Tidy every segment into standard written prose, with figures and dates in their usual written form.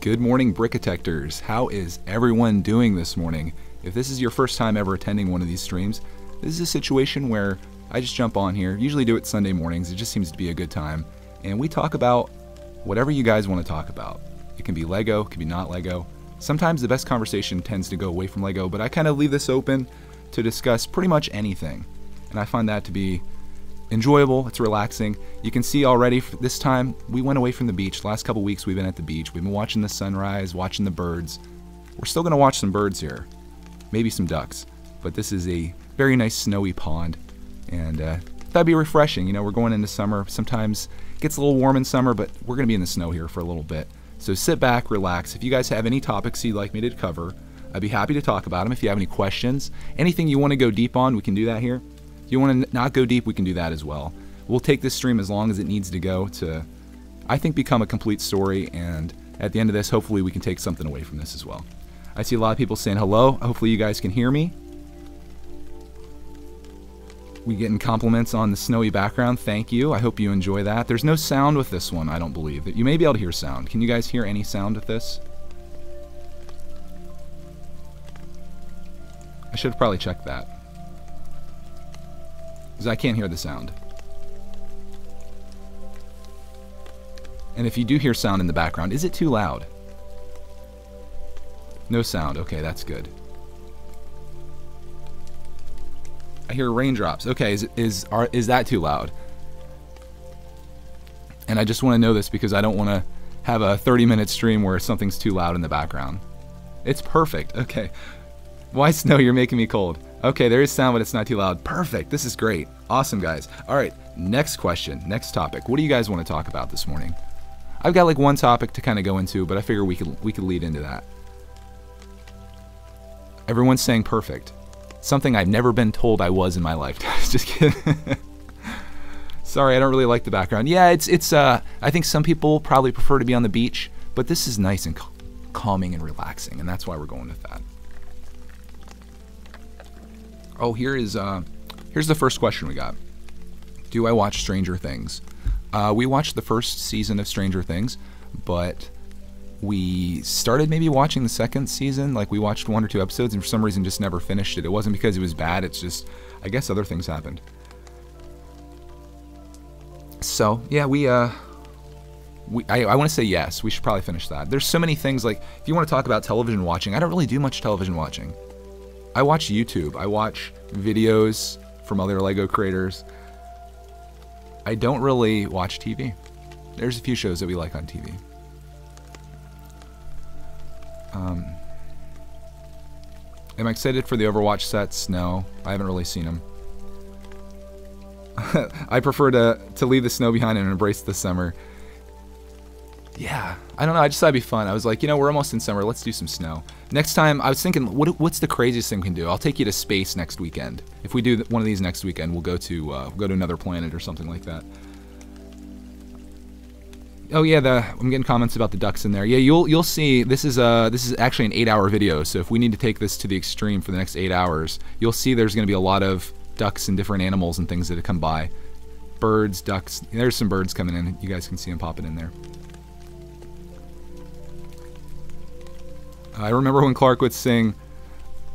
Good morning, Brickitectors. How is everyone doing this morning? If this is your first time ever attending one of these streams, this is a situation where I just jump on here. Usually do it Sunday mornings. It just seems to be a good time. And we talk about whatever you guys want to talk about. It can be Lego, it can be not Lego. Sometimes the best conversation tends to go away from Lego, but I kind of leave this open to discuss pretty much anything. And I find that to be enjoyable, it's relaxing. You can see already this time we went away from the beach. The last couple weeks we've been at the beach. We've been watching the sunrise, watching the birds. We're still going to watch some birds here. Maybe some ducks. But this is a very nice snowy pond. And that'd be refreshing. You know, we're going into summer. Sometimes it gets a little warm in summer, but we're going to be in the snow here for a little bit. So sit back, relax. If you guys have any topics you'd like me to cover, I'd be happy to talk about them. If you have any questions, anything you want to go deep on, we can do that here. If you want to not go deep, we can do that as well. We'll take this stream as long as it needs to go to, I think, become a complete story. And at the end of this, hopefully we can take something away from this as well. I see a lot of people saying hello. Hopefully you guys can hear me. We getting compliments on the snowy background. Thank you. I hope you enjoy that. There's no sound with this one, I don't believe. You may be able to hear sound. Can you guys hear any sound with this? I should have probably checked that, because I can't hear the sound. And if you do hear sound in the background, is it too loud? No sound. Okay, that's good. I hear raindrops. Okay, is that too loud? And I just want to know this because I don't want to have a 30-minute stream where something's too loud in the background. It's perfect. Okay. Why snow? You're making me cold. Okay, there is sound, but it's not too loud. Perfect. This is great. Awesome, guys. All right, next question, next topic. What do you guys want to talk about this morning? I've got like one topic to kind of go into, but I figure we could lead into that. Everyone's saying perfect. Something I've never been told I was in my lifetime. Just kidding. Sorry, I don't really like the background. Yeah, it's I think some people probably prefer to be on the beach, but this is nice and calming and relaxing, and that's why we're going with that. Oh, here's the first question we got. Do I watch Stranger Things? We watched the first season of Stranger Things, but we started maybe watching the second season. Like, we watched 1 or 2 episodes and for some reason just never finished it. It wasn't because it was bad, it's just, I guess other things happened. So, yeah, I want to say yes, we should probably finish that. There's so many things, like, if you want to talk about television watching, I don't really do much television watching. I watch YouTube. I watch videos from other Lego creators. I don't really watch TV. There's a few shows that we like on TV. Am I excited for the Overwatch sets? No, I haven't really seen them. I prefer to leave the snow behind and embrace the summer. Yeah, I don't know, I just thought it'd be fun. I was like, you know, we're almost in summer, let's do some snow. Next time, I was thinking, what's the craziest thing we can do? I'll take you to space next weekend. If we do one of these next weekend, we'll go to another planet or something like that. Oh yeah, I'm getting comments about the ducks in there. Yeah, you'll see. This is actually an 8-hour video. So if we need to take this to the extreme for the next 8 hours, you'll see there's going to be a lot of ducks and different animals and things that come by. Birds, ducks. There's some birds coming in. You guys can see them popping in there. I remember when Clark would sing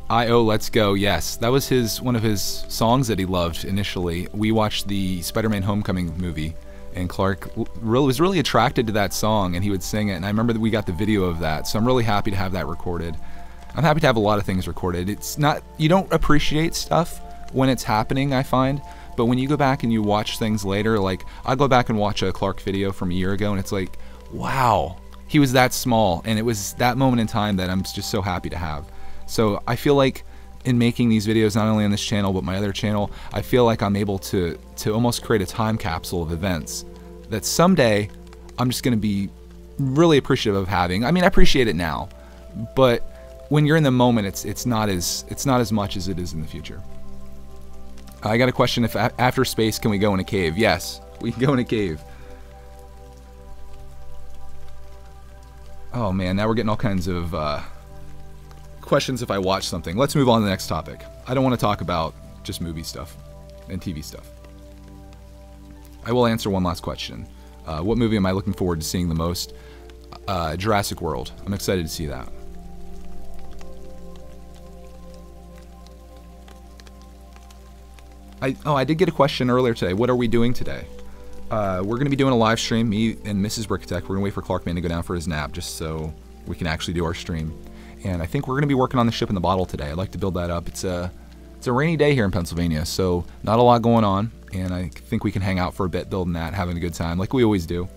I.O. Let's Go. Yes, that was one of his songs that he loved initially. We watched the Spider-Man Homecoming movie, and Clark was really attracted to that song, and he would sing it. And I remember that we got the video of that, so I'm really happy to have that recorded. I'm happy to have a lot of things recorded. It's not, you don't appreciate stuff when it's happening, I find, but when you go back and you watch things later, like I'll go back and watch a Clark video from a year ago, and it's like, wow. He was that small, and it was that moment in time that I'm just so happy to have. So I feel like in making these videos, not only on this channel, but my other channel, I feel like I'm able to almost create a time capsule of events that someday I'm just going to be really appreciative of having. I mean, I appreciate it now, but when you're in the moment, it's not as much as it is in the future. I got a question, if after space, can we go in a cave? Yes, we can go in a cave. Oh man, now we're getting all kinds of questions if I watch something. Let's move on to the next topic. I don't want to talk about just movie stuff and TV stuff. I will answer one last question. What movie am I looking forward to seeing the most? Jurassic World. I'm excited to see that. I did get a question earlier today. What are we doing today? We're going to be doing a live stream, me and Mrs. Brickitect. We're going to wait for Clarkman to go down for his nap just so we can actually do our stream. And I think we're going to be working on the ship in the bottle today. I'd like to build that up. It's a rainy day here in Pennsylvania, so not a lot going on. And I think we can hang out for a bit building that, having a good time like we always do.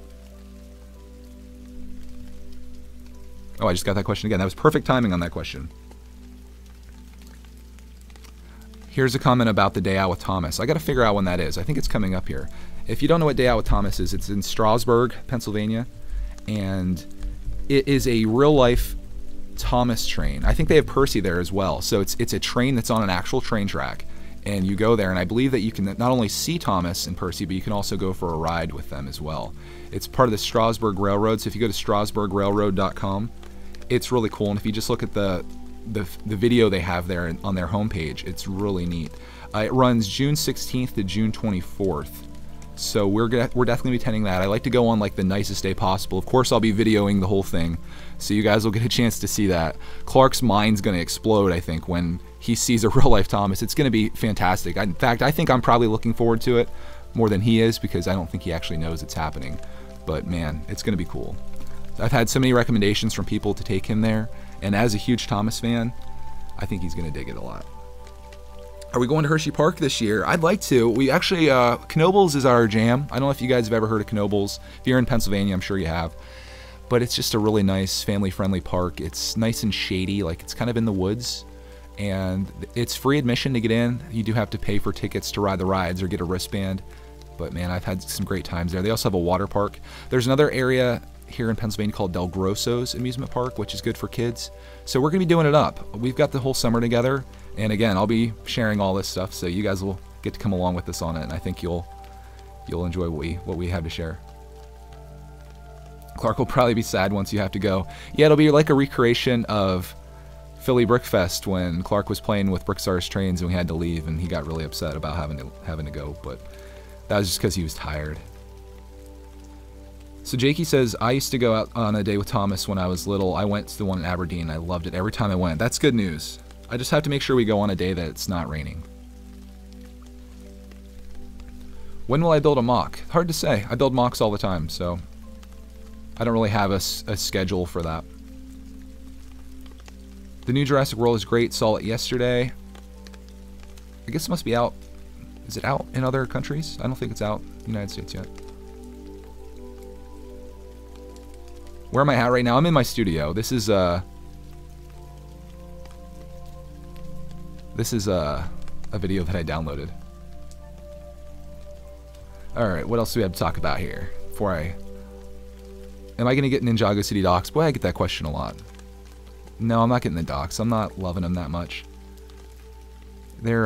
Oh, I just got that question again. That was perfect timing on that question. Here's a comment about the Day Out with Thomas. I got to figure out when that is. I think it's coming up here. If you don't know what Day Out with Thomas is, it's in Strasburg, Pennsylvania, and it is a real-life Thomas train. I think they have Percy there as well. So it's a train that's on an actual train track, and you go there, and I believe that you can not only see Thomas and Percy, but you can also go for a ride with them as well. It's part of the Strasburg Railroad, so if you go to strasburgrailroad.com, it's really cool, and if you just look at the video they have there on their homepage, it's really neat. It runs June 16th to June 24th. So we're definitely gonna be attending that. I like to go on like the nicest day possible. Of course, I'll be videoing the whole thing, so you guys will get a chance to see that. Clark's mind's gonna explode, I think, when he sees a real life Thomas. It's gonna be fantastic. In fact, I think I'm probably looking forward to it more than he is, because I don't think he actually knows it's happening. But man, it's gonna be cool. I've had so many recommendations from people to take him there, and as a huge Thomas fan, I think he's gonna dig it a lot. Are we going to Hershey Park this year? I'd like to. We actually, Knoebels is our jam. I don't know if you guys have ever heard of Knoebels. If you're in Pennsylvania, I'm sure you have. But it's just a really nice, family-friendly park. It's nice and shady, like it's kind of in the woods. And it's free admission to get in. You do have to pay for tickets to ride the rides or get a wristband. But man, I've had some great times there. They also have a water park. There's another area here in Pennsylvania called Del Grosso's Amusement Park, which is good for kids. So we're gonna be doing it up. We've got the whole summer together. And again, I'll be sharing all this stuff, so you guys will get to come along with us on it, and I think you'll enjoy what we have to share. Clark will probably be sad once you have to go. Yeah, it'll be like a recreation of Philly Brickfest when Clark was playing with Brickstar's trains and we had to leave, and he got really upset about having to go, but that was just because he was tired. So Jakey says, I used to go out on a day with Thomas when I was little. I went to the one in Aberdeen. I loved it every time I went. That's good news. I just have to make sure we go on a day that it's not raining. When will I build a mock? Hard to say. I build mocks all the time, so I don't really have a schedule for that. The new Jurassic World is great. Saw it yesterday. I guess it must be out. Is it out in other countries? I don't think it's out in the United States yet. Where am I at right now? I'm in my studio. This is a video that I downloaded. Alright, what else do we have to talk about here? Am I going to get Ninjago City docks? Boy, I get that question a lot. No, I'm not getting the docks. I'm not loving them that much. I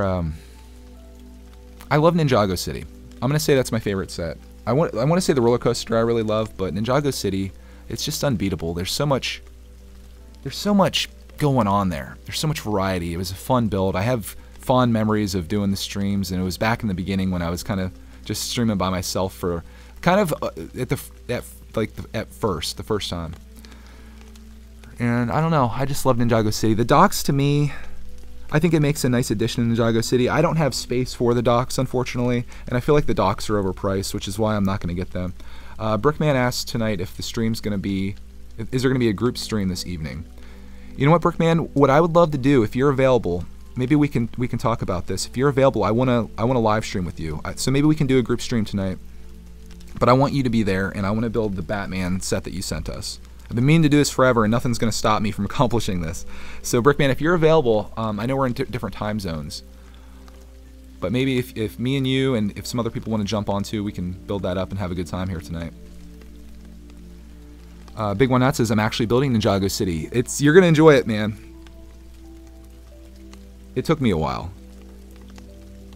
love Ninjago City. I'm going to say that's my favorite set. I want to say the roller coaster I really love, but Ninjago City, it's just unbeatable. There's so much going on there. There's so much variety. It was a fun build. I have fond memories of doing the streams, and it was back in the beginning when I was kind of just streaming by myself for kind of at first, the first time. And I don't know, I just love Ninjago City. The docks, to me, I think it makes a nice addition to Ninjago City. I don't have space for the docks, unfortunately, and I feel like the docks are overpriced, which is why I'm not going to get them. Brickman asked tonight if the stream's going to be, is there going to be a group stream this evening? You know what, Brickman? What I would love to do, if you're available, maybe we can talk about this. If you're available, I want to live stream with you. So maybe we can do a group stream tonight. But I want you to be there, and I want to build the Batman set that you sent us. I've been meaning to do this forever, and nothing's going to stop me from accomplishing this. So Brickman, if you're available, I know we're in different time zones, but maybe if me and you and if some other people want to jump on too, we can build that up and have a good time here tonight. Big One Nut says, I'm actually building Ninjago City. You're going to enjoy it, man. It took me a while.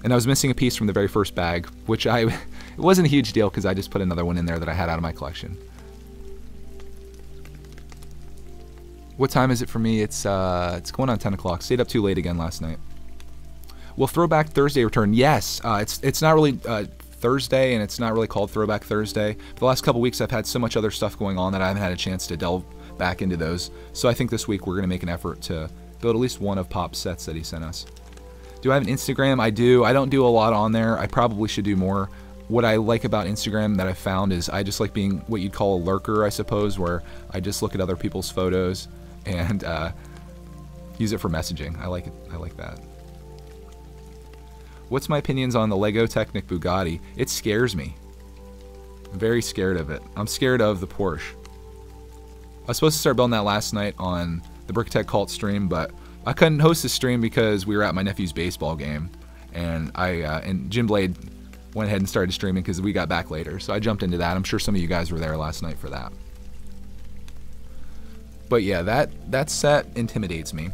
And I was missing a piece from the very first bag, which it wasn't a huge deal because I just put another one in there that I had out of my collection. What time is it for me? It's going on 10 o'clock. Stayed up too late again last night. Will Throwback Thursday return? Yes. It's not really Thursday, and it's not really called Throwback Thursday. For the last couple weeks, I've had so much other stuff going on that I haven't had a chance to delve back into those. So I think this week we're going to make an effort to build at least one of Pop's sets that he sent us. Do I have an Instagram? I do. I don't do a lot on there. I probably should do more. What I like about Instagram that I've found is I just like being what you'd call a lurker, I suppose, where I just look at other people's photos and use it for messaging. I like it. I like that. What's my opinions on the Lego Technic Bugatti? It scares me. I'm very scared of it. I'm scared of the Porsche. I was supposed to start building that last night on the Brickitect Cult stream, but I couldn't host the stream because we were at my nephew's baseball game, and and Jim Blade went ahead and started streaming because we got back later. So I jumped into that. I'm sure some of you guys were there last night for that. But yeah, that set intimidates me.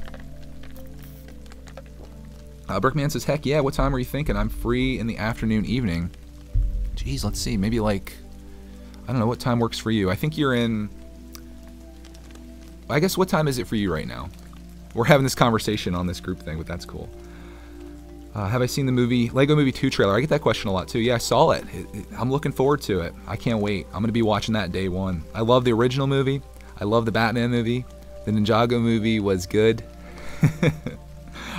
Brickman says, heck yeah, what time are you thinking? I'm free in the afternoon, evening. Jeez, let's see. Maybe like, I don't know, what time works for you? I think you're in, I guess what time is it for you right now? We're having this conversation on this group thing, but that's cool. Have I seen the movie, Lego Movie 2 trailer? I get that question a lot too. Yeah, I saw it. I'm looking forward to it. I can't wait. I'm going to be watching that day one. I love the original movie. I love the Batman movie. The Ninjago movie was good.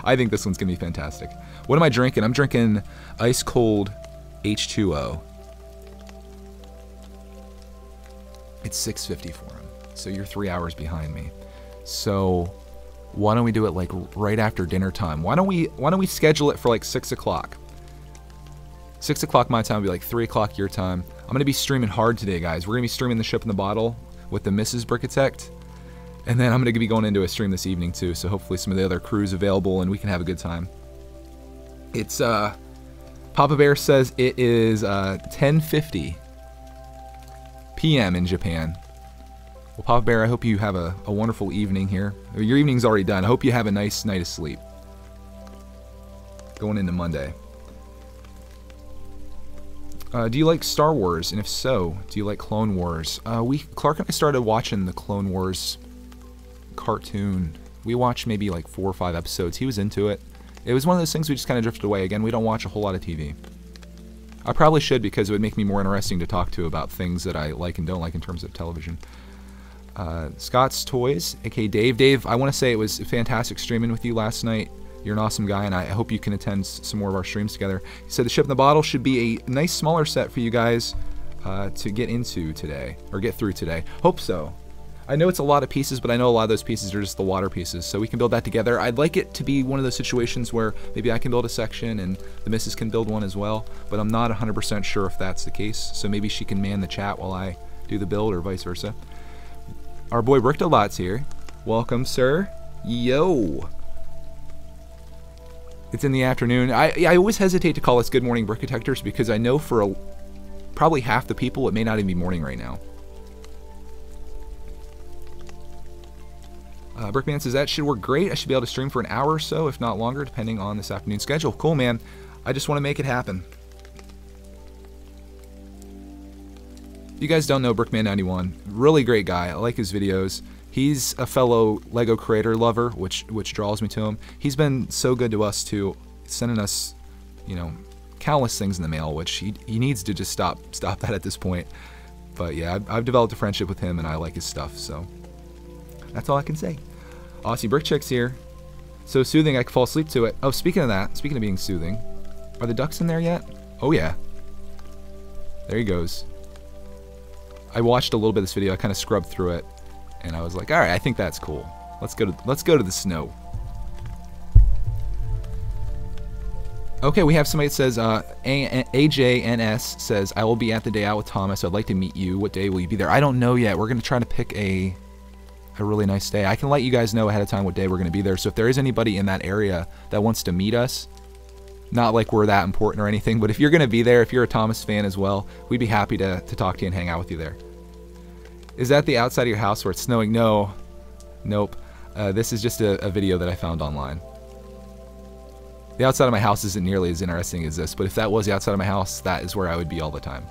I think this one's going to be fantastic. What am I drinking? I'm drinking ice cold H2O. It's 6:50 for him. So you're 3 hours behind me. So why don't we do it like right after dinner time? Why don't we schedule it for like 6 o'clock? 6 o'clock my time will be like 3 o'clock your time. I'm going to be streaming hard today, guys. We're going to be streaming the Ship in the Bottle with the Mrs. Brickitect. And then I'm going to be going into a stream this evening too. So hopefully some of the other crew's available and we can have a good time. It's, Papa Bear says it is 10:50 p.m. in Japan. Well, Papa Bear, I hope you have a wonderful evening here. Your evening's already done. I hope you have a nice night of sleep. Going into Monday. Do you like Star Wars? And if so, do you like Clone Wars? Clark and I started watching the Clone Wars cartoon. We watched maybe like 4 or 5 episodes. He was into it. It was one of those things we just kind of drifted away. Again, we don't watch a whole lot of TV. I probably should because it would make me more interesting to talk to about things that I like and don't like in terms of television. Scott's Toys, aka Dave. Dave, I want to say it was fantastic streaming with you last night. You're an awesome guy, and I hope you can attend some more of our streams together. He said the Ship in the Bottle should be a nice smaller set for you guys to get into today, or get through today. Hope so. I know it's a lot of pieces, but I know a lot of those pieces are just the water pieces, so we can build that together. I'd like it to be one of those situations where maybe I can build a section and the missus can build one as well, but I'm not 100% sure if that's the case, so maybe she can man the chat while I do the build, or vice versa. Our boy Brickdalot's here. Welcome, sir. Yo. It's in the afternoon. I always hesitate to call us Good Morning Brickitectors because I know for probably half the people it may not even be morning right now. Brickman says that should work great. I should be able to stream for an hour or so, if not longer, depending on this afternoon schedule. Cool, man. I just want to make it happen. If you guys don't know Brickman91, really great guy. I like his videos. He's a fellow Lego creator lover, which draws me to him. He's been so good to us too, sending us, you know, countless things in the mail, which he needs to just stop that at this point. But yeah, I've developed a friendship with him, and I like his stuff, so that's all I can say. Aussie Brick Chick's here. So soothing, I could fall asleep to it. Oh, speaking of that, speaking of being soothing, are the ducks in there yet? Oh yeah. There he goes. I watched a little bit of this video. I kind of scrubbed through it, and I was like, all right, I think that's cool. Let's go to the snow. Okay, we have somebody that says, AJNS says, I will be at the day out with Thomas. I'd like to meet you. What day will you be there? I don't know yet. We're going to try to pick a really nice day. I can let you guys know ahead of time what day we're going to be there. So if there is anybody in that area that wants to meet us, not like we're that important or anything, but if you're going to be there, if you're a Thomas fan as well, we'd be happy to talk to you and hang out with you there. Is that the outside of your house where it's snowing? No. Nope. This is just a video that I found online. The outside of my house isn't nearly as interesting as this, but if that was the outside of my house, that is where I would be all the time.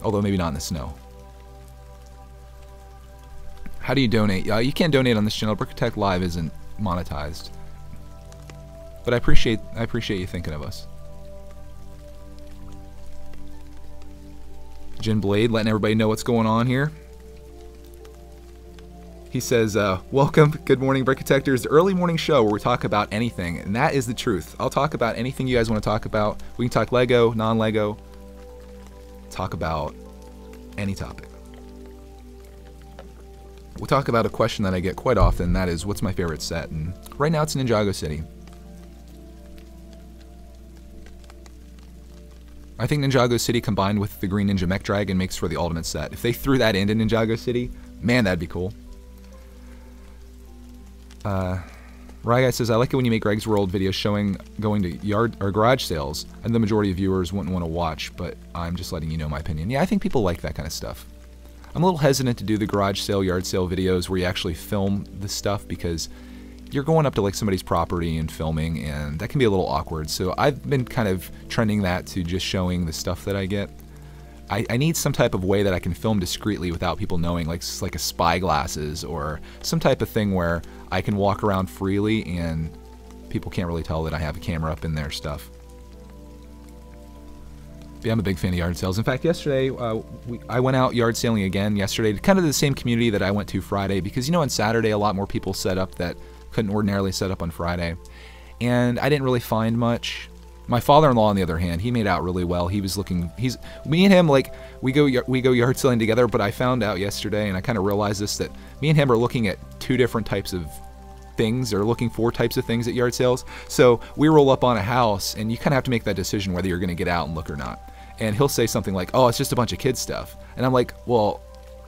Although maybe not in the snow. How do you donate? You can't donate on this channel. Brickitect Live isn't monetized. But I appreciate you thinking of us. Jin Blade letting everybody know what's going on here. He says, welcome, good morning, Brickitectors, the early morning show where we talk about anything, and that is the truth. I'll talk about anything you guys want to talk about. We can talk Lego, non-Lego, talk about any topic. We'll talk about a question that I get quite often, that is, what's my favorite set? And right now it's Ninjago City. I think Ninjago City combined with the Green Ninja Mech Dragon makes for the ultimate set. If they threw that into Ninjago City, man, that'd be cool. Ryguy says, I like it when you make Greg's World videos showing going to yard or garage sales, and the majority of viewers wouldn't want to watch, but I'm just letting you know my opinion. Yeah, I think people like that kind of stuff. I'm a little hesitant to do the garage sale, yard sale videos where you actually film the stuff because you're going up to like somebody's property and filming, and that can be a little awkward. So I've been kind of trending that to just showing the stuff that I get. I need some type of way that I can film discreetly without people knowing, like a spy glasses or some type of thing where I can walk around freely and people can't really tell that I have a camera up in their stuff. But yeah, I'm a big fan of yard sales. In fact, yesterday I went out yard sailing again yesterday, kind of the same community that I went to Friday, because you know on Saturday a lot more people set up that couldn't ordinarily set up on Friday, and I didn't really find much. My father-in-law, on the other hand, he made out really well. He was looking, me and him, like, we go yard selling together, but I found out yesterday, and I kind of realized this, that me and him are looking at two different types of things, or looking for types of things at yard sales. So we roll up on a house, and you kind of have to make that decision whether you're going to get out and look or not. And he'll say something like, oh, it's just a bunch of kids stuff. And I'm like, well,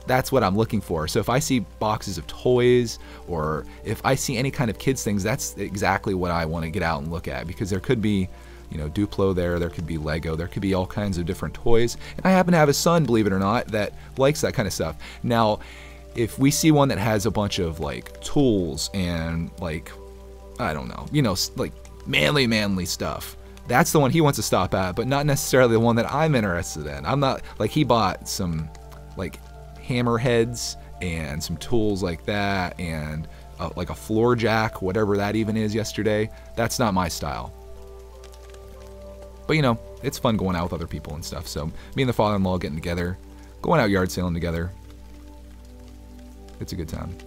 that's what I'm looking for. So if I see boxes of toys, or if I see any kind of kids things, that's exactly what I want to get out and look at, because there could be, you know, Duplo there could be Lego, there could be all kinds of different toys. And I happen to have a son, believe it or not, that likes that kind of stuff. Now, if we see one that has a bunch of like tools and like, I don't know, you know, like manly stuff, that's the one he wants to stop at, but not necessarily the one that I'm interested in. I'm not, like, he bought some like hammerheads and some tools like that, and like a floor jack, whatever that even is, yesterday. That's not my style. But you know, it's fun going out with other people and stuff. So me and the father-in-law getting together, going out yard sailing together. It's a good time.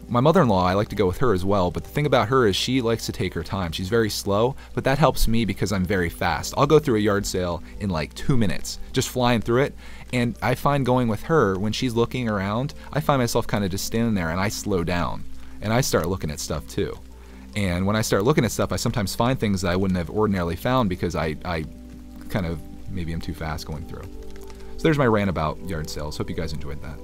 My mother-in-law, I like to go with her as well, but the thing about her is she likes to take her time. She's very slow, but that helps me because I'm very fast. I'll go through a yard sale in like 2 minutes, just flying through it. And I find going with her, when she's looking around, I find myself kind of just standing there and I slow down and I start looking at stuff too. And when I start looking at stuff, I sometimes find things that I wouldn't have ordinarily found because I kind of, maybe I'm too fast going through. So there's my rant about yard sales. Hope you guys enjoyed that.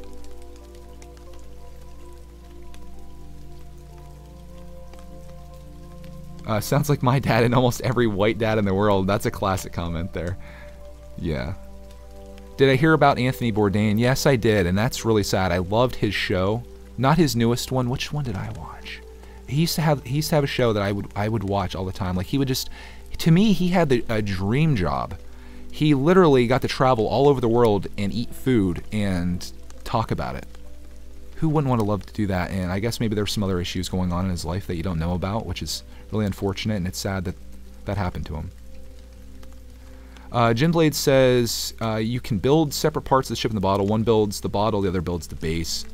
Sounds like my dad and almost every white dad in the world. That's a classic comment there. Yeah. Did I hear about Anthony Bourdain? Yes, I did, and that's really sad. I loved his show. Not his newest one. Which one did I watch? He used to have a show that I would watch all the time. Like, he would just, to me, he had a dream job. He literally got to travel all over the world and eat food and talk about it. Who wouldn't want to love to do that? And I guess maybe there's some other issues going on in his life that you don't know about, which is really unfortunate, and it's sad that that happened to him. Jim Blade says you can build separate parts of the ship in the bottle. One builds the bottle, the other builds the base,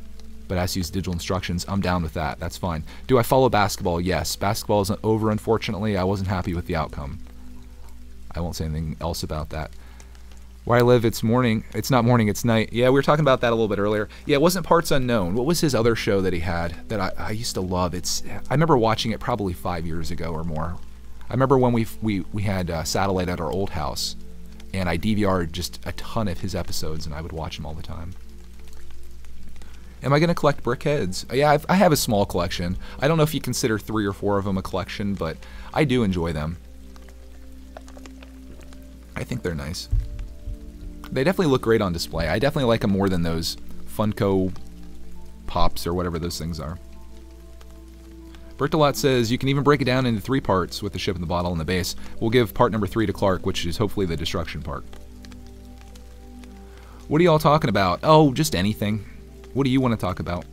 but has to use digital instructions. I'm down with that. That's fine. Do I follow basketball? Yes. Basketball isn't over, unfortunately. I wasn't happy with the outcome. I won't say anything else about that. Where I live, it's morning. It's not morning, it's night. Yeah, we were talking about that a little bit earlier. Yeah, it wasn't Parts Unknown. What was his other show that he had that I used to love? I remember watching it probably 5 years ago or more. I remember when we had satellite at our old house, and I DVR'd just a ton of his episodes, and I would watch them all the time. Am I going to collect brickheads? Yeah, I have a small collection. I don't know if you consider 3 or 4 of them a collection, but I do enjoy them. I think they're nice. They definitely look great on display. I definitely like them more than those Funko Pops or whatever those things are. Brickitect says you can even break it down into 3 parts with the ship and the bottle and the base. We'll give part number 3 to Clark, which is hopefully the destruction part. What are y'all talking about? Oh, just anything. What do you want to talk about?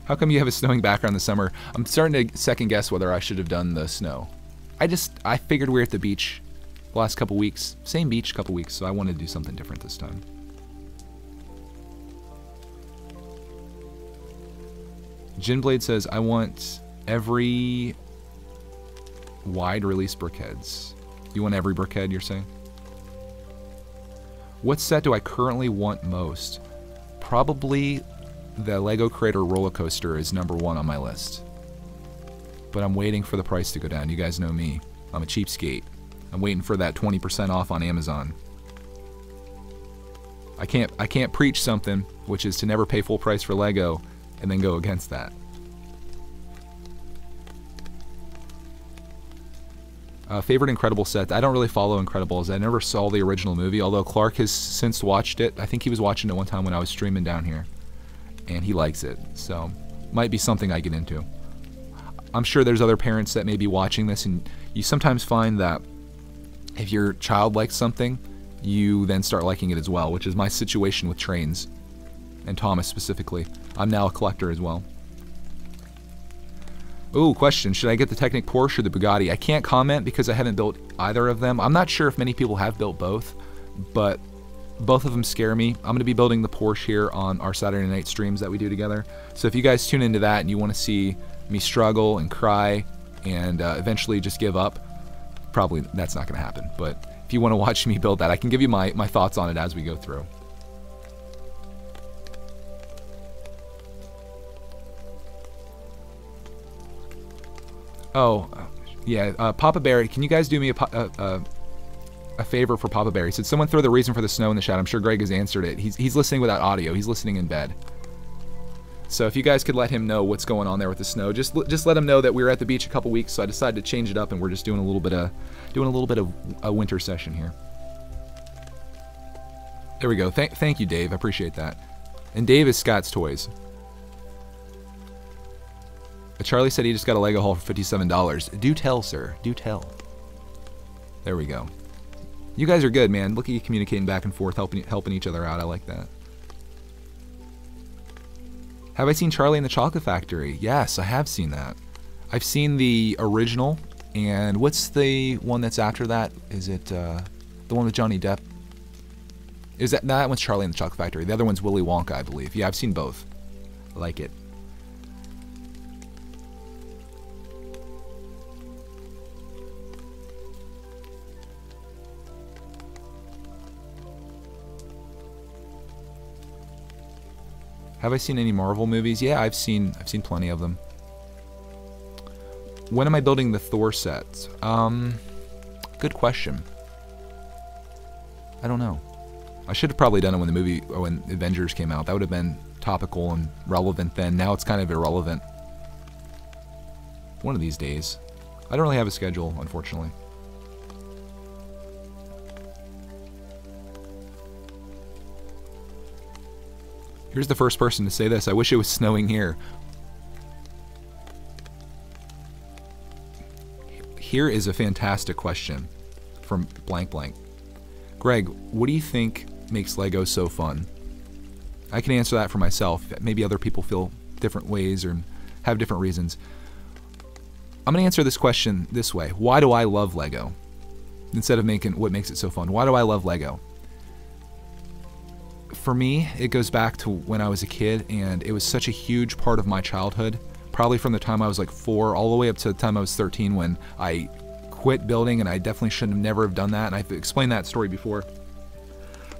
How come you have a snowing background this summer? I'm starting to second guess whether I should have done the snow. I figured we were at the beach the last couple weeks. Same beach couple weeks, so I wanted to do something different this time. Ginblade says, I want every wide release brickheads. You want every brickhead, you're saying? What set do I currently want most? Probably the Lego Creator roller coaster is number 1 on my list. But I'm waiting for the price to go down. You guys know me. I'm a cheapskate. I'm waiting for that 20% off on Amazon. I can't preach something, which is to never pay full price for Lego, and then go against that. Favorite Incredible set? I don't really follow Incredibles. I never saw the original movie, although Clark has since watched it. I think he was watching it one time when I was streaming down here, and he likes it, so might be something I get into. I'm sure there's other parents that may be watching this, and you sometimes find that if your child likes something, you then start liking it as well, which is my situation with trains, and Thomas specifically. I'm now a collector as well. Ooh, question. Should I get the Technic Porsche or the Bugatti? I can't comment because I haven't built either of them. I'm not sure if many people have built both, but both of them scare me. I'm going to be building the Porsche here on our Saturday night streams that we do together. So if you guys tune into that and you want to see me struggle and cry and eventually just give up, probably that's not going to happen. But if you want to watch me build that, I can give you my thoughts on it as we go through. Oh, yeah, Papa Bear, can you guys do me a favor for Papa Bear? He said, someone throw the reason for the snow in the chat. I'm sure Greg has answered it. He's listening without audio. He's listening in bed. So if you guys could let him know what's going on there with the snow, just let him know that we were at the beach a couple weeks, so I decided to change it up, and we're just doing a little bit of a winter session here. There we go. Thank you, Dave. I appreciate that. And Dave is Scott's Toys. Charlie said he just got a Lego haul for $57. Do tell, sir. Do tell. There we go. You guys are good, man. Look at you communicating back and forth, helping each other out. I like that. Have I seen Charlie and the Chocolate Factory? Yes, I have seen that. I've seen the original, and what's the one that's after that? Is it the one with Johnny Depp? Is that one's Charlie and the Chocolate Factory? The other one's Willy Wonka, I believe. Yeah, I've seen both. I like it. Have I seen any Marvel movies? Yeah, I've seen plenty of them. When am I building the Thor set? Good question. I don't know. I should have probably done it when Avengers came out. That would have been topical and relevant then. Now it's kind of irrelevant. One of these days. I don't really have a schedule, unfortunately. Here's the first person to say this. I wish it was snowing here. Here is a fantastic question from blank blank. Greg, what do you think makes Lego so fun? I can answer that for myself. Maybe other people feel different ways or have different reasons. I'm going to answer this question this way. Why do I love Lego? Instead of making what makes it so fun. Why do I love Lego? For me, it goes back to when I was a kid, and it was such a huge part of my childhood, probably from the time I was like 4 all the way up to the time I was 13 when I quit building, and I definitely should have never have done that, and I've explained that story before.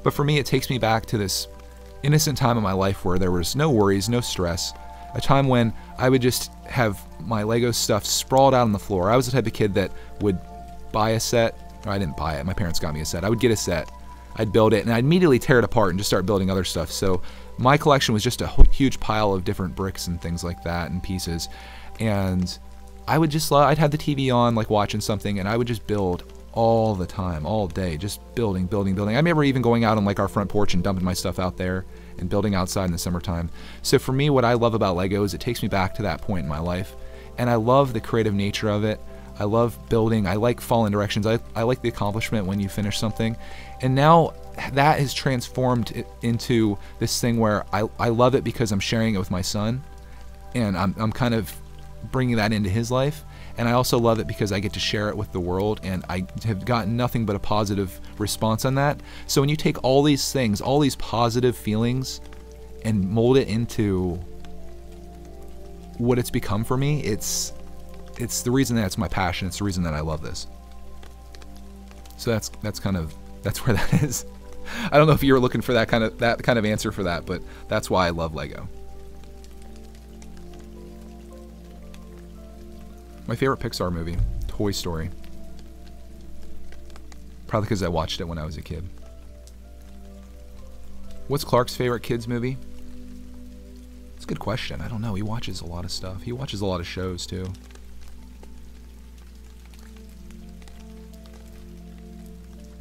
But for me, it takes me back to this innocent time in my life where there was no worries, no stress, a time when I would just have my Lego stuff sprawled out on the floor. I was the type of kid that would buy a set. Or I didn't buy it, my parents got me a set. I would get a set. I'd build it, and I'd immediately tear it apart and just start building other stuff. So my collection was just a huge pile of different bricks and things like that and pieces. And I would just, I'd have the TV on, like watching something, and I would just build all the time, all day, just building. I remember even going out on like our front porch and dumping my stuff out there and building outside in the summertime. So for me, what I love about Lego is it takes me back to that point in my life. And I love the creative nature of it. I love building. I like following directions. I like the accomplishment when you finish something. And now that has transformed into this thing where I love it because I'm sharing it with my son, and I'm kind of bringing that into his life. And I also love it because I get to share it with the world, and I have gotten nothing but a positive response on that. So when you take all these things, all these positive feelings, and mold it into what it's become for me, it's the reason that it's my passion. It's the reason that I love this. So that's where that is. I don't know if you were looking for that kind of answer for that, but that's why I love Lego. My favorite Pixar movie, Toy Story. Probably because I watched it when I was a kid. What's Clark's favorite kids movie? It's a good question. I don't know. He watches a lot of stuff. He watches a lot of shows too.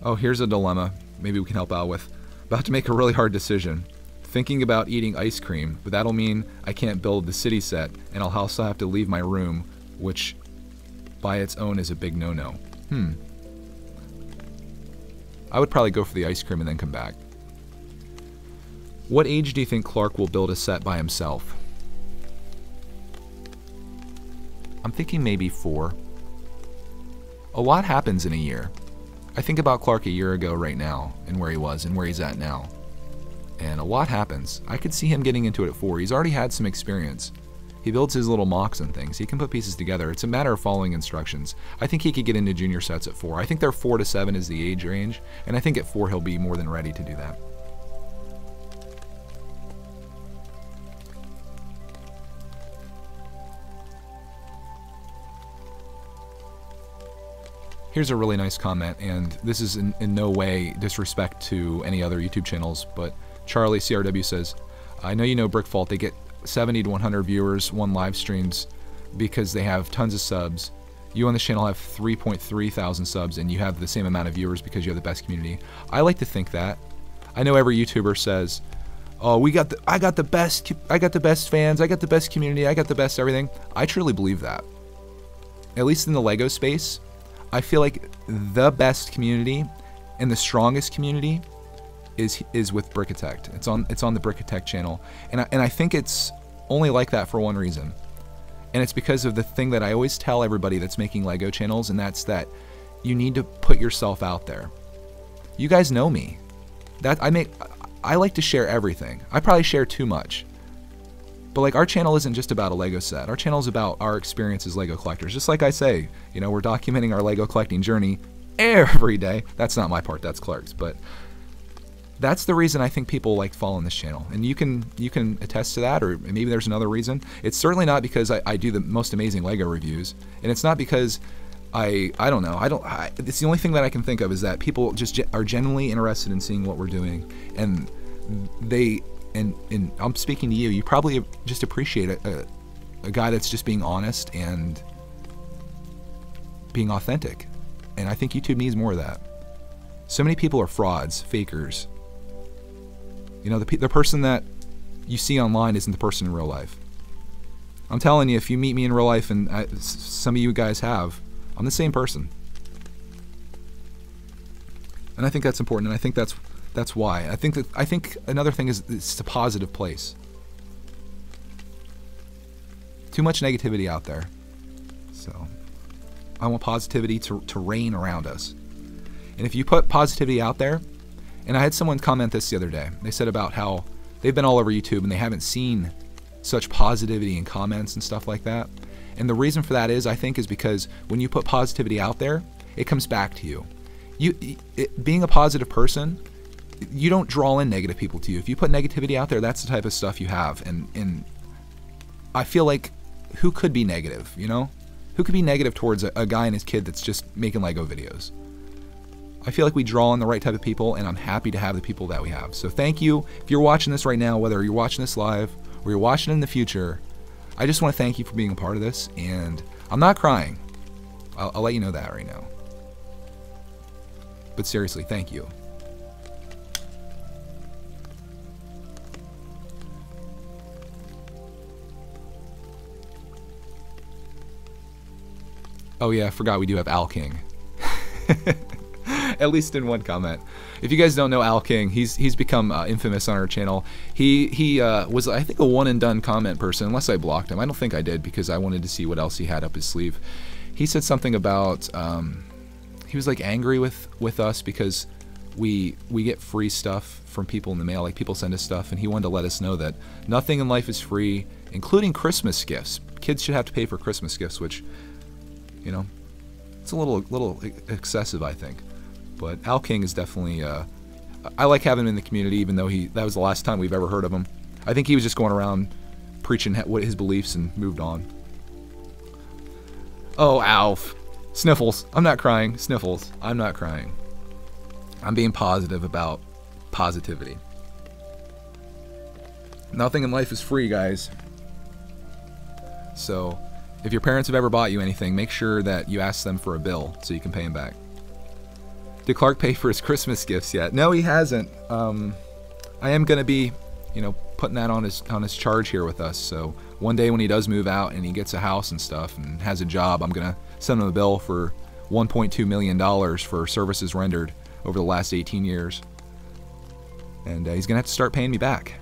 Oh, here's a dilemma maybe we can help out with. About to make a really hard decision. Thinking about eating ice cream, but that'll mean I can't build the city set, and I'll also have to leave my room, which by its own is a big no-no. I would probably go for the ice cream and then come back. What age do you think Clark will build a set by himself? I'm thinking maybe 4. A lot happens in a year. I think about Clark a year ago right now, and where he was and where he's at now. And a lot happens. I could see him getting into it at 4. He's already had some experience. He builds his little mocks and things. He can put pieces together. It's a matter of following instructions. I think he could get into junior sets at 4. I think they're 4 to 7 is the age range, and I think at 4 he'll be more than ready to do that. Here's a really nice comment, and this is in no way disrespect to any other YouTube channels, but Charlie CRW says, I know you know Brickfault, they get 70 to 100 viewers, 1 live streams because they have tons of subs. You on this channel have 3.3 thousand subs, and you have the same amount of viewers because you have the best community. I like to think that. I know every YouTuber says, oh, I got the best fans, I got the best community, I got the best everything. I truly believe that. At least in the Lego space, I feel like the best community and the strongest community is with Brickitect. It's on the Brickitect channel, and I think it's only like that for one reason, and it's because of the thing that I always tell everybody that's making Lego channels, and that's that you need to put yourself out there. You guys know me. I like to share everything. I probably share too much. But like, our channel isn't just about a Lego set. Our channel is about our experience as Lego collectors. Just like I say, you know, we're documenting our Lego collecting journey every day. That's not my part, that's Clark's. But that's the reason I think people like following this channel. And you can attest to that, or maybe there's another reason. It's certainly not because I do the most amazing Lego reviews. And it's not because I don't know. It's the only thing that I can think of is that people just are genuinely interested in seeing what we're doing. And and I'm speaking to you, you probably just appreciate a guy that's just being honest and being authentic. And I think YouTube needs more of that. So many people are frauds, fakers. You know, the person that you see online isn't the person in real life. I'm telling you, if you meet me in real life, and some of you guys have, I'm the same person. And I think that's important, and I think that's why. I think another thing is it's a positive place. Too much negativity out there. So I want positivity to reign around us. And if you put positivity out there, and I had someone comment this the other day. They said about how they've been all over YouTube and they haven't seen such positivity in comments and stuff like that. And the reason for that is, I think, is because when you put positivity out there, it comes back to you. Being a positive person, you don't draw in negative people to you. If you put negativity out there, that's the type of stuff you have. And I feel like, who could be negative, you know? Who could be negative towards a guy and his kid that's just making Lego videos? I feel like we draw in the right type of people, and I'm happy to have the people that we have. So thank you. If you're watching this right now, whether you're watching this live or you're watching it in the future, I just want to thank you for being a part of this. And I'm not crying. I'll let you know that right now. But seriously, thank you. Oh yeah, I forgot we do have Al King. At least in one comment. If you guys don't know Al King, he's become infamous on our channel. He was, I think, a one and done comment person, unless I blocked him. I don't think I did, because I wanted to see what else he had up his sleeve. he said something about he was like angry with us because we get free stuff from people in the mail. Like, people send us stuff, and he wanted to let us know that nothing in life is free, including Christmas gifts. Kids should have to pay for Christmas gifts, which, you know, it's a little excessive, I think. But Al King is definitely I like having him in the community, even though that was the last time we've ever heard of him. I think he was just going around preaching what his beliefs and moved on. Oh, Alf. Sniffles. I'm not crying. Sniffles. I'm not crying. I'm being positive about positivity. Nothing in life is free, guys. So, if your parents have ever bought you anything, make sure that you ask them for a bill so you can pay him back. Did Clark pay for his Christmas gifts yet? No, he hasn't. I am going to be, you know, putting that on his charge here with us. So one day when he does move out and he gets a house and stuff and has a job, I'm going to send him a bill for $1.2 million for services rendered over the last 18 years. And he's going to have to start paying me back.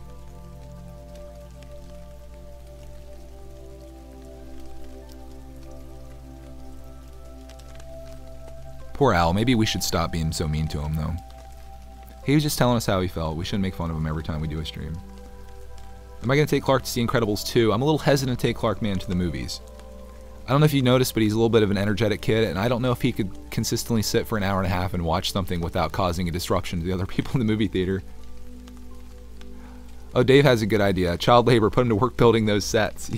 Poor Al. Maybe we should stop being so mean to him, though. He was just telling us how he felt. We shouldn't make fun of him every time we do a stream. Am I going to take Clark to see Incredibles 2? I'm a little hesitant to take Clark Man to the movies. I don't know if you noticed, but he's a little bit of an energetic kid, and I don't know if he could consistently sit for an hour and a half and watch something without causing a disruption to the other people in the movie theater. Oh, Dave has a good idea. Child labor, put him to work building those sets.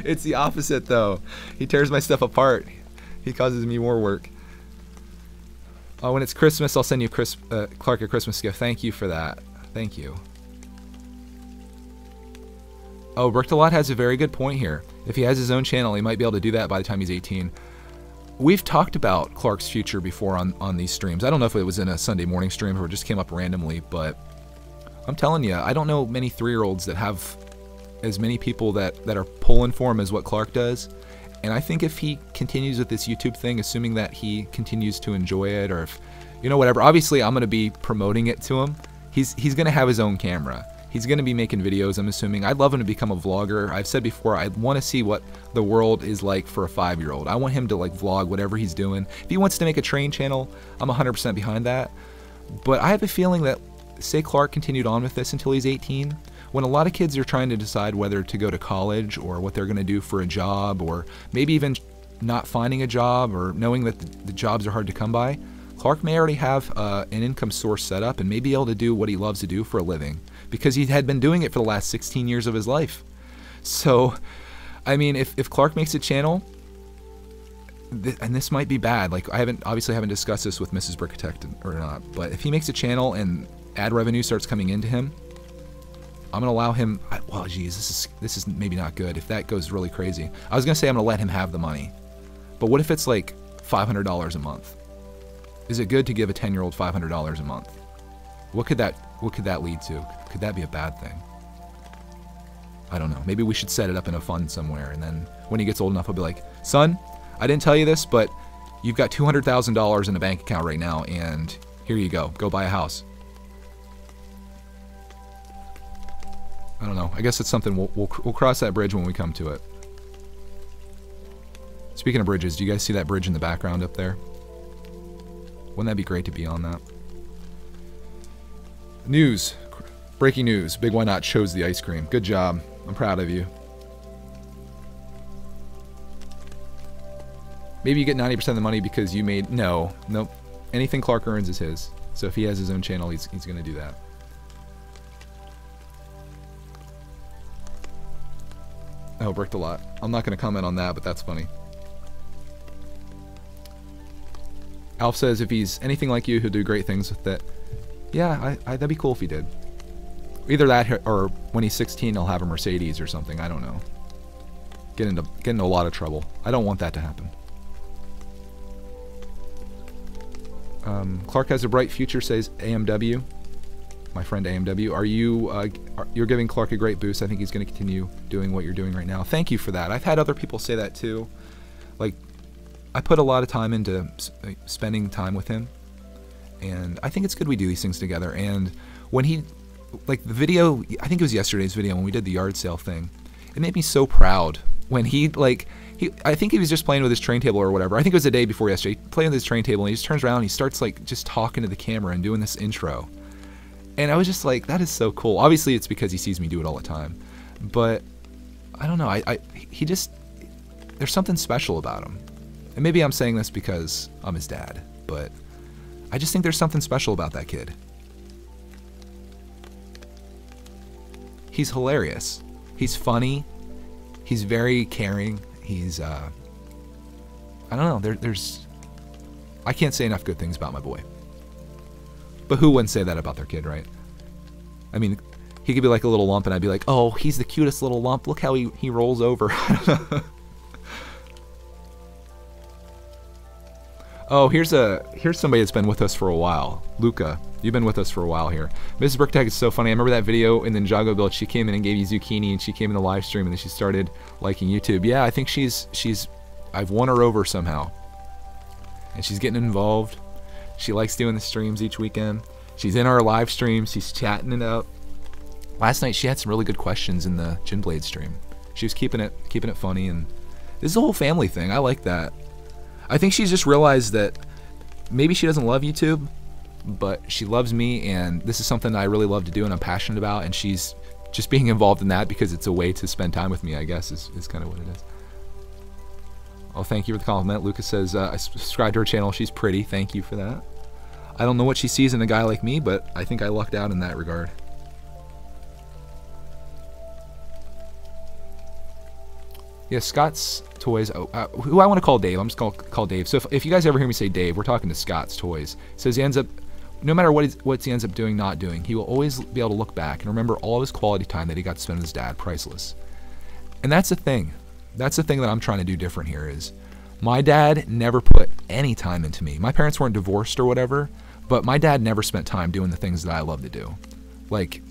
It's the opposite, though. He tears my stuff apart. He causes me more work. Oh, when it's Christmas, I'll send you Clark a Christmas gift. Thank you for that. Thank you. Oh, Brickitect has a very good point here. If he has his own channel, he might be able to do that by the time he's 18. We've talked about Clark's future before on these streams. I don't know if it was in a Sunday morning stream or it just came up randomly, but I'm telling you, I don't know many 3-year-olds that have as many people that are pulling for him as what Clark does. And I think if he continues with this YouTube thing, assuming that he continues to enjoy it, or if, you know, whatever, obviously I'm going to be promoting it to him. He's going to have his own camera. He's going to be making videos, I'm assuming. I'd love him to become a vlogger. I've said before, I want to see what the world is like for a 5-year-old. I want him to like vlog whatever he's doing. If he wants to make a train channel, I'm 100% behind that. But I have a feeling that, say Clark continued on with this until he's 18, when a lot of kids are trying to decide whether to go to college or what they're going to do for a job, or maybe even not finding a job or knowing that the jobs are hard to come by, Clark may already have an income source set up and may be able to do what he loves to do for a living, because he had been doing it for the last 16 years of his life. So, I mean, if Clark makes a channel, and this might be bad, like obviously haven't discussed this with Mrs. Brickitect or not, but if he makes a channel and ad revenue starts coming into him, I'm gonna allow him. Well, geez, this is maybe not good if that goes really crazy. I was gonna say I'm gonna let him have the money, but what if it's like $500 a month? Is it good to give a 10-year-old $500 a month? What could that lead to? Could that be a bad thing? I don't know. Maybe we should set it up in a fund somewhere, and then when he gets old enough, I'll be like, son, I didn't tell you this, but you've got $200,000 in a bank account right now, and here you go. Go buy a house. I don't know. I guess it's something we'll cross that bridge when we come to it. Speaking of bridges, do you guys see that bridge in the background up there? Wouldn't that be great to be on that? News. Breaking news. Big Why Not chose the ice cream. Good job. I'm proud of you. Maybe you get 90% of the money because you made... No. Nope. Anything Clark earns is his. So if he has his own channel, he's going to do that. Oh, Brickitect. I'm not going to comment on that, but that's funny. Alf says if he's anything like you, he'll do great things with it. Yeah, that'd be cool if he did. Either that, or when he's 16, he'll have a Mercedes or something. I don't know. Get into a lot of trouble. I don't want that to happen. Clark has a bright future, says AMW. My friend AMW. You're giving Clark a great boost. I think he's going to continue doing what you're doing right now. Thank you for that. I've had other people say that too. Like, I put a lot of time into spending time with him, and I think it's good we do these things together. And when he, like the video, I think it was yesterday's video when we did the yard sale thing, it made me so proud when he I think he was just playing with his train table or whatever. I think it was the day before yesterday. Playing with his train table, and he just turns around and he starts like just talking to the camera and doing this intro. And I was just like, that is so cool. Obviously, it's because he sees me do it all the time. But I don't know. He just, there's something special about him. And maybe I'm saying this because I'm his dad, but I just think there's something special about that kid. He's hilarious. He's funny. He's very caring. He's, I don't know, I can't say enough good things about my boy. But who wouldn't say that about their kid, right? I mean, he could be like a little lump and I'd be like, oh, he's the cutest little lump. Look how he rolls over. Oh, here's somebody that's been with us for a while. Luca, you've been with us for a while here. Mrs. Brickitect is so funny. I remember that video in the Ninjago build. She came in and gave you zucchini, and she came in the live stream, and then she started liking YouTube. Yeah, I think I've won her over somehow. And she's getting involved. She likes doing the streams each weekend. She's in our live streams. She's chatting it up. Last night she had some really good questions in the Ginblade stream. She was keeping it funny, and this is a whole family thing. I like that. I think she's just realized that maybe she doesn't love YouTube, but she loves me, and this is something I really love to do and I'm passionate about, and she's just being involved in that because it's a way to spend time with me, I guess, is kind of what it is. Oh, thank you for the compliment. Lucas says, I subscribed to her channel. She's pretty. Thank you for that. I don't know what she sees in a guy like me, but I think I lucked out in that regard. Yeah, Scott's Toys, who I want to call Dave. I'm just going to call Dave. So if you guys ever hear me say Dave, we're talking to Scott's Toys. He says he ends up, no matter what he ends up doing, not doing, he will always be able to look back and remember all of his quality time that he got to spend with his dad. Priceless. And that's the thing. That's the thing that I'm trying to do different here is my dad never put any time into me. My parents weren't divorced or whatever, but my dad never spent time doing the things that I love to do. Like,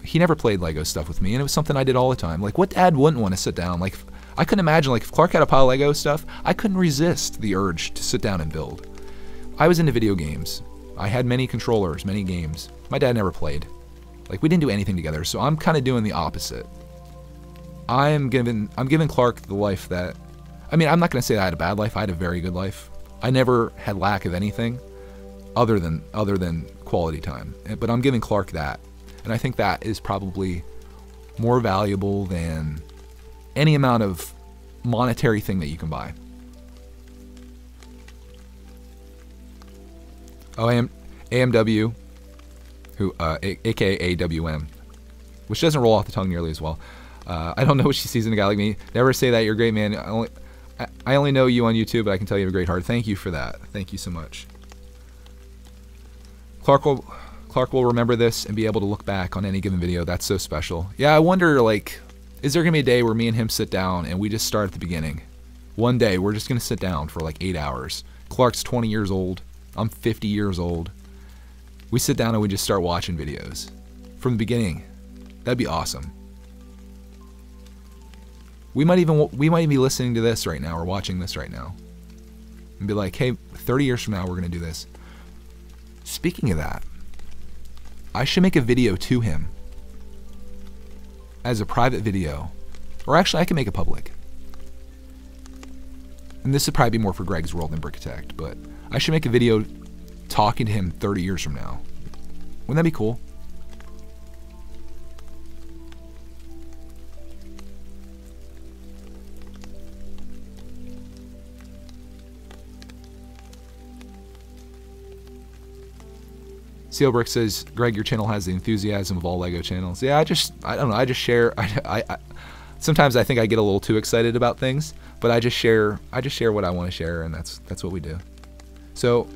he never played Lego stuff with me, and it was something I did all the time. Like, what dad wouldn't want to sit down? Like, I couldn't imagine, like, if Clark had a pile of Lego stuff, I couldn't resist the urge to sit down and build. I was into video games. I had many controllers, many games. My dad never played. Like, we didn't do anything together, so I'm kind of doing the opposite. I'm giving Clark the life that, I mean, I'm not going to say that I had a bad life. I had a very good life. I never had lack of anything other than quality time. But I'm giving Clark that. And I think that is probably more valuable than any amount of monetary thing that you can buy. Oh, AMW, who, aka AWM, which doesn't roll off the tongue nearly as well. I don't know what she sees in a guy like me. Never say that. You're a great man. I only know you on YouTube, but I can tell you have a great heart. Thank you for that. Thank you so much. Clark will remember this and be able to look back on any given video. That's so special. Yeah, I wonder, like, is there going to be a day where me and him sit down and we just start at the beginning? One day, we're just going to sit down for like 8 hours. Clark's 20 years old. I'm 50 years old. We sit down and we just start watching videos from the beginning. That'd be awesome. We might even be listening to this right now or watching this right now and be like, hey, 30 years from now, we're going to do this. Speaking of that, I should make a video to him as a private video, or actually I can make it public. And this would probably be more for Greg's world than Brickitect, but I should make a video talking to him 30 years from now. Wouldn't that be cool? Seal Brick says, Greg, your channel has the enthusiasm of all Lego channels. Yeah, I don't know, I just share, sometimes I think I get a little too excited about things, but I just share what I want to share, and that's what we do. So,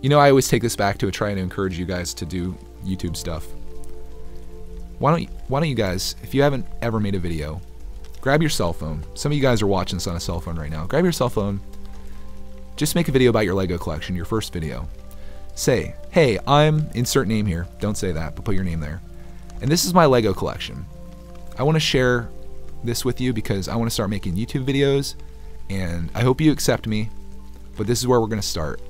you know, I always take this back to trying to encourage you guys to do YouTube stuff. Why don't you guys, if you haven't ever made a video, grab your cell phone. Some of you guys are watching this on a cell phone right now. Grab your cell phone, just make a video about your Lego collection, your first video. Say, hey, I'm, insert name here, don't say that, but put your name there. And this is my Lego collection. I want to share this with you because I want to start making YouTube videos, and I hope you accept me, but this is where we're going to start.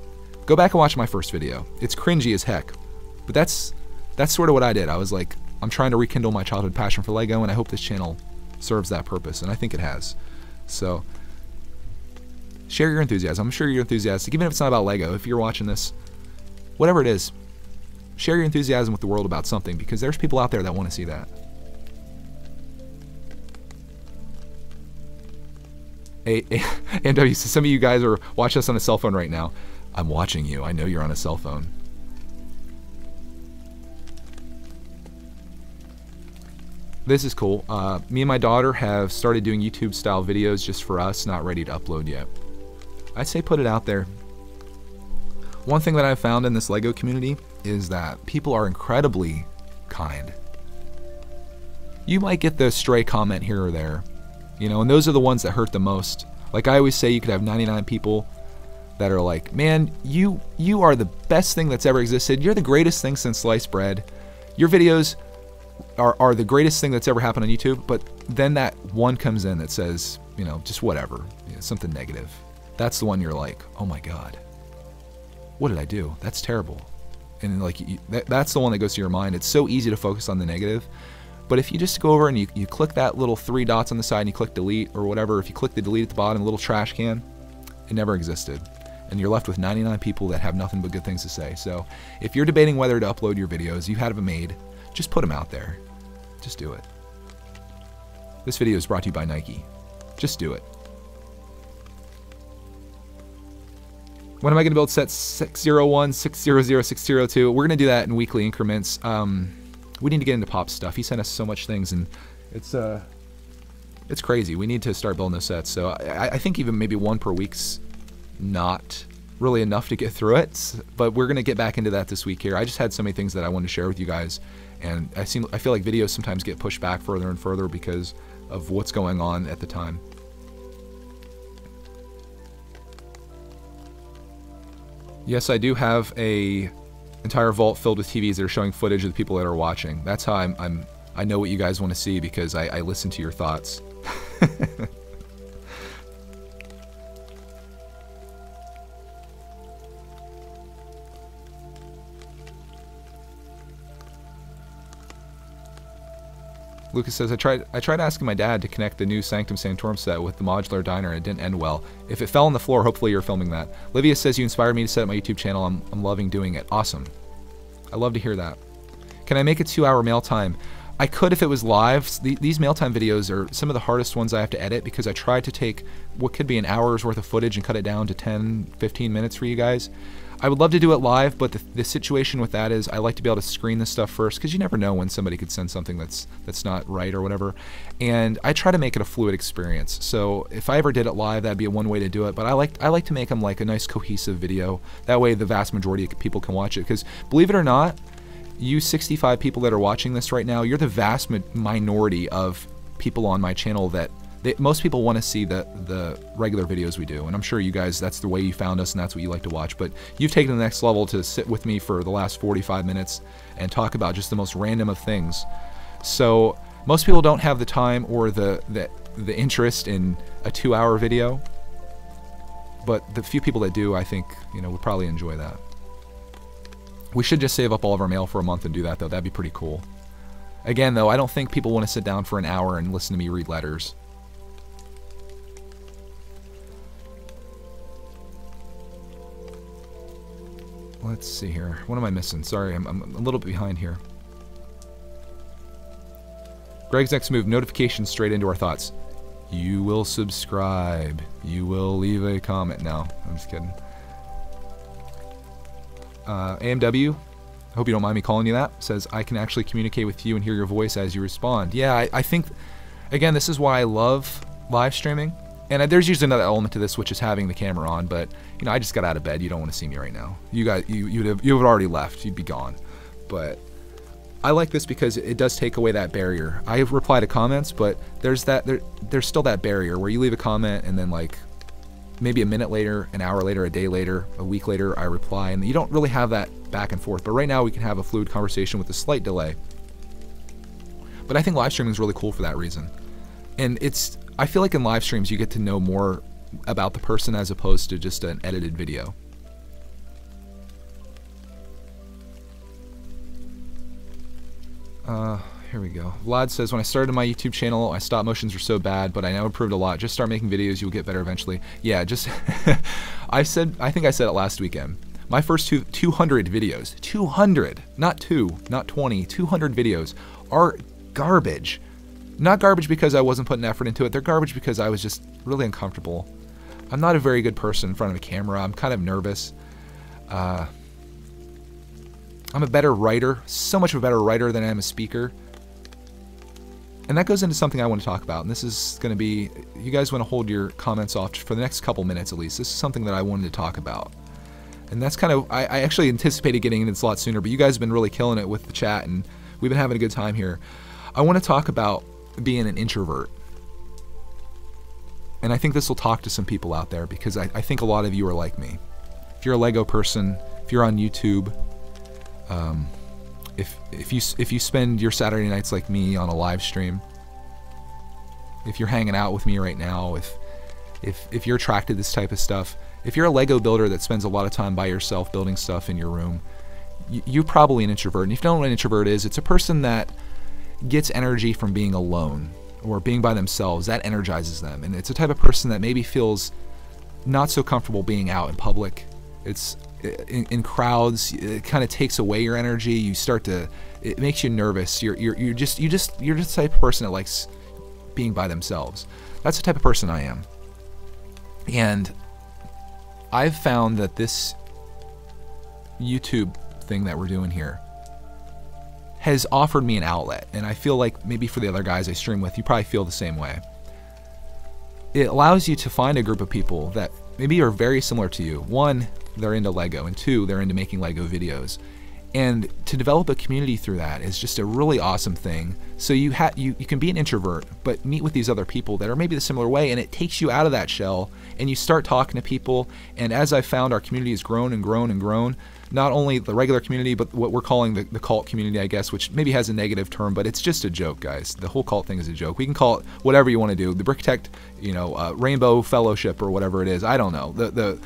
Go back and watch my first video. It's cringy as heck, but that's sort of what I did. I was like, I'm trying to rekindle my childhood passion for Lego, and I hope this channel serves that purpose, and I think it has. So Share your enthusiasm. I'm sure you're enthusiastic, even if it's not about Lego. If you're watching this, whatever it is, share your enthusiasm with the world about something, because there's people out there that want to see that. AMW says, some of you guys are watching us on a cell phone right now. I'm watching you. I know you're on a cell phone. This is cool. Me and my daughter have started doing YouTube style videos just for us, not ready to upload yet. I'd say put it out there. One thing that I've found in this Lego community is that people are incredibly kind. You might get the stray comment here or there, you know, and those are the ones that hurt the most. Like I always say, you could have 99 people that are like, man, you are the best thing that's ever existed. You're the greatest thing since sliced bread. Your videos are the greatest thing that's ever happened on YouTube. But then that one comes in that says, you know, just whatever, you know, something negative. That's the one you're like, oh my God, what did I do? That's terrible. And like that's the one that goes to your mind. It's so easy to focus on the negative. But if you just go over and you click that little 3 dots on the side and you click delete or whatever, if you click the delete at the bottom, a little trash can, it never existed. And you're left with 99 people that have nothing but good things to say. So if you're debating whether to upload your videos, you had them made, just put them out there. Just do it. This video is brought to you by Nike. Just do it. When am I going to build set 601, 600, 602? We're going to do that in weekly increments. We need to get into Pop's stuff. He sent us so much things, and it's crazy. We need to start building those sets. So I think even maybe 1 per week's not really enough to get through it, but we're going to get back into that this week here. I just had so many things that I wanted to share with you guys, and I feel like videos sometimes get pushed back further and further because of what's going on at the time. Yes, I do have a entire vault filled with TVs that are showing footage of the people that are watching. That's how I know what you guys want to see, because I listen to your thoughts. Lucas says, I tried asking my dad to connect the new Sanctum Sanctorum set with the modular diner, and it didn't end well. If it fell on the floor, hopefully you're filming that. Livia says, you inspired me to set up my YouTube channel. I'm loving doing it. Awesome. I love to hear that. Can I make a 2-hour mail time? I could if it was live. These mail time videos are some of the hardest ones I have to edit, because I tried to take what could be an hour's worth of footage and cut it down to 10, 15 minutes for you guys. I would love to do it live, but the situation with that is I like to be able to screen this stuff first, because you never know when somebody could send something that's not right or whatever. And I try to make it a fluid experience. So if I ever did it live, that'd be one way to do it. But I like to make them like a nice cohesive video. That way the vast majority of people can watch it. Because believe it or not, you 65 people that are watching this right now, you're the vast minority of people on my channel that most people want to see the regular videos we do, and I'm sure you guys, that's the way you found us and that's what you like to watch. But you've taken the next level to sit with me for the last 45 minutes and talk about just the most random of things. So most people don't have the time or the interest in a 2-hour video, but the few people that do, I think, you know, would probably enjoy that. We should just save up all of our mail for a month and do that, though. That'd be pretty cool. Again, though, I don't think people want to sit down for an hour and listen to me read letters. Let's see here. What am I missing? Sorry, I'm a little bit behind here. Greg's next move, notifications straight into our thoughts. You will subscribe. You will leave a comment. No, I'm just kidding. AMW, I hope you don't mind me calling you that, says, I can actually communicate with you and hear your voice as you respond. Yeah, I think, again, this is why I love live streaming. And there's usually another element to this, which is having the camera on, but, you know, I just got out of bed. You don't want to see me right now. You would have already left. You'd be gone. But I like this because it does take away that barrier. I reply to comments, but there's still that barrier where you leave a comment and then, like, maybe a minute later, an hour later, a day later, a week later, I reply, and you don't really have that back and forth. But right now we can have a fluid conversation with a slight delay. But I think live streaming is really cool for that reason. And I feel like in live streams you get to know more about the person as opposed to just an edited video. Here we go. Vlad says, when I started my YouTube channel, my stop motions were so bad, but I now improved a lot. Just start making videos, you'll get better eventually. Yeah, just, I think I said it last weekend. My first 200 videos, 200, not 2, not 20, 200 videos are garbage. Not garbage because I wasn't putting effort into it. They're garbage because I was just really uncomfortable. I'm not a very good person in front of a camera. I'm kind of nervous. I'm a better writer, so much of a better writer than I am a speaker. And that goes into something I want to talk about. And this is going to be, you guys want to hold your comments off for the next couple minutes at least. This is something that I wanted to talk about. And that's kind of, I actually anticipated getting into this a lot sooner, but you guys have been really killing it with the chat and we've been having a good time here. I want to talk about being an introvert. And I think this will talk to some people out there because I think a lot of you are like me. If you're a Lego person, if you're on YouTube, if you spend your Saturday nights like me on a live stream, if you're hanging out with me right now, if you're attracted to this type of stuff, if you're a Lego builder that spends a lot of time by yourself building stuff in your room, you're probably an introvert. And if you don't know what an introvert is, it's a person that gets energy from being alone or being by themselves. That energizes them. And it's a type of person that maybe feels not so comfortable being out in public. It's in crowds. It kind of takes away your energy. You start to, it makes you nervous. You're just the type of person that likes being by themselves. That's the type of person I am. And I've found that this YouTube thing that we're doing here has offered me an outlet, and I feel like maybe for the other guys I stream with, you probably feel the same way. It allows you to find a group of people that maybe are very similar to you. One, they're into Lego, and two, they're into making Lego videos. And to develop a community through that is just a really awesome thing. So you can be an introvert, but meet with these other people that are maybe the similar way, and it takes you out of that shell, and you start talking to people. And as I've found, our community has grown and grown and grown. Not only the regular community, but what we're calling the cult community, I guess, which maybe has a negative term, but it's just a joke, guys. The whole cult thing is a joke. We can call it whatever you want to do. The Brickitect, Rainbow Fellowship or whatever it is. I don't know. The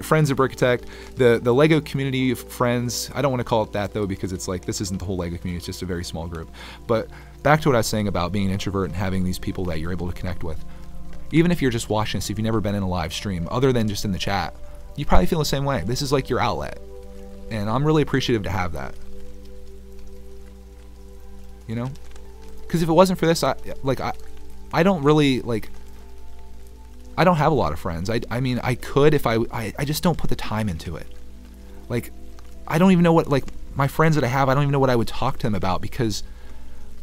Friends of Brickitect, the Lego community of friends. I don't want to call it that though, because it's like, this isn't the whole Lego community. It's just a very small group. But back to what I was saying about being an introvert and having these people that you're able to connect with. Even if you're just watching this, if you've never been in a live stream, other than just in the chat, you probably feel the same way. This is like your outlet. And I'm really appreciative to have that. You know? Because if it wasn't for this, I don't really, I don't have a lot of friends. I mean, I could if I just don't put the time into it. Like, I don't even know what, my friends that I have, I don't even know what I would talk to them about, because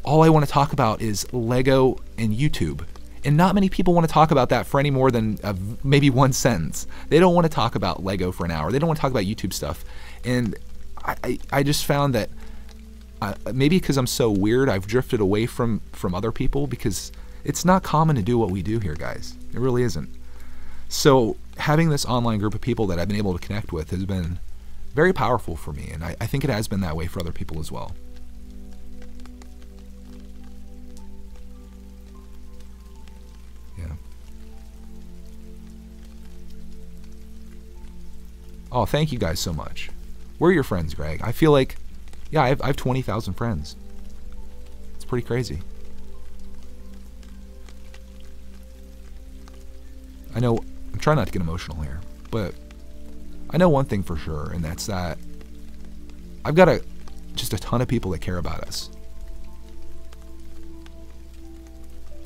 all I want to talk about is Lego and YouTube. And not many people want to talk about that for any more than maybe one sentence. They don't want to talk about Lego for an hour. They don't want to talk about YouTube stuff. And I just found that maybe because I'm so weird, I've drifted away from other people, because it's not common to do what we do here, guys. It really isn't. So having this online group of people that I've been able to connect with has been very powerful for me. And I think it has been that way for other people as well. Oh, thank you guys so much. We're your friends, Greg. I feel like, yeah, I have 20,000 friends. It's pretty crazy. I know, I'm trying not to get emotional here, but I know one thing for sure, and that's that I've got just a ton of people that care about us.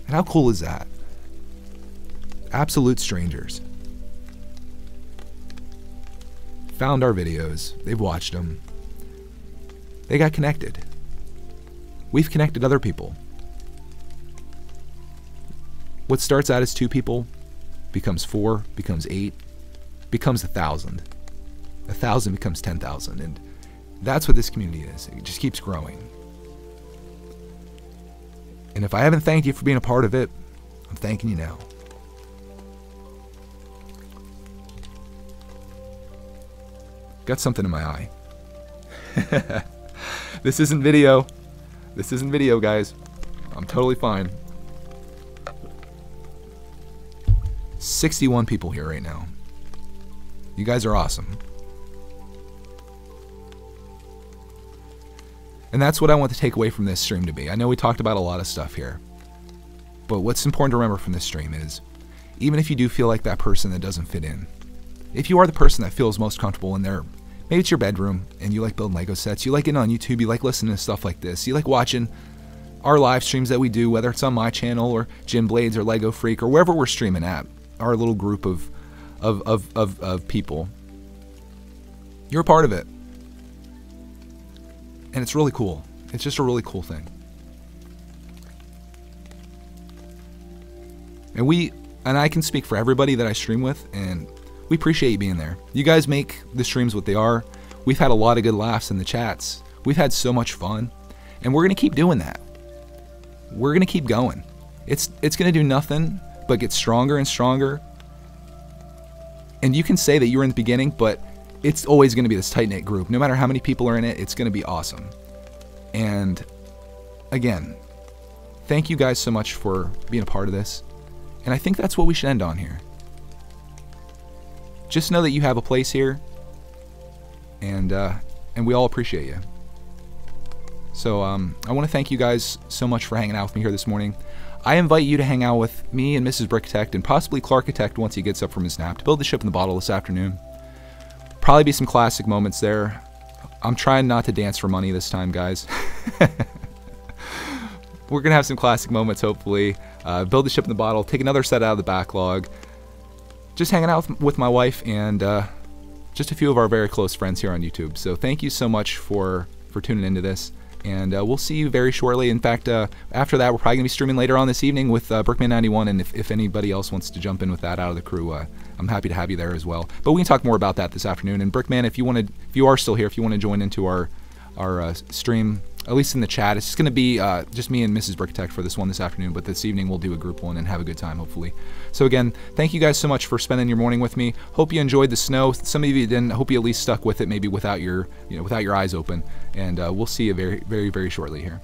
And how cool is that? Absolute strangers. Found our videos, they've watched them, they got connected. We've connected other people. What starts out as 2 people becomes 4, becomes 8, becomes 1,000. 1,000 becomes 10,000, and that's what this community is. It just keeps growing. And if I haven't thanked you for being a part of it, I'm thanking you now. Got something in my eye. This isn't video. This isn't video, guys. I'm totally fine. 61 people here right now. You guys are awesome. And that's what I want to take away from this stream to be. I know we talked about a lot of stuff here, but what's important to remember from this stream is, even if you do feel like that person that doesn't fit in, if you are the person that feels most comfortable in their, maybe it's your bedroom and you like building Lego sets, you like getting on YouTube, you like listening to stuff like this, you like watching our live streams that we do, whether it's on my channel or Jim Blades or Lego Freak or wherever we're streaming at, our little group of people, you're a part of it. And it's really cool. It's just a really cool thing. And I can speak for everybody that I stream with, and we appreciate you being there. You guys make the streams what they are. We've had a lot of good laughs in the chats. We've had so much fun, and we're going to keep doing that. We're going to keep going. It's going to do nothing but get stronger and stronger. And you can say that you were in the beginning, but it's always going to be this tight-knit group. No matter how many people are in it, it's going to be awesome. And again, thank you guys so much for being a part of this. And I think that's what we should end on here. Just know that you have a place here, and we all appreciate you. So I want to thank you guys so much for hanging out with me here this morning. I invite you to hang out with me and Mrs. Brickitect and possibly Clarkitect once he gets up from his nap to build the ship in the bottle this afternoon. Probably be some classic moments there. I'm trying not to dance for money this time, guys. We're going to have some classic moments, hopefully. Build the ship in the bottle, take another set out of the backlog. Just hanging out with my wife and just a few of our very close friends here on YouTube. So thank you so much for tuning into this. And we'll see you very shortly. In fact, after that, we're probably going to be streaming later on this evening with Brickman91. And if anybody else wants to jump in with that out of the crew, I'm happy to have you there as well. But we can talk more about that this afternoon. And Brickman, if you are still here, if you want to join into our stream, at least in the chat, it's just going to be just me and Mrs. Brickitect for this one this afternoon. But this evening, we'll do a group one and have a good time, hopefully. So again, thank you guys so much for spending your morning with me. Hope you enjoyed the snow. Some of you didn't. Hope you at least stuck with it, maybe without your eyes open. And we'll see you very, very, very shortly here.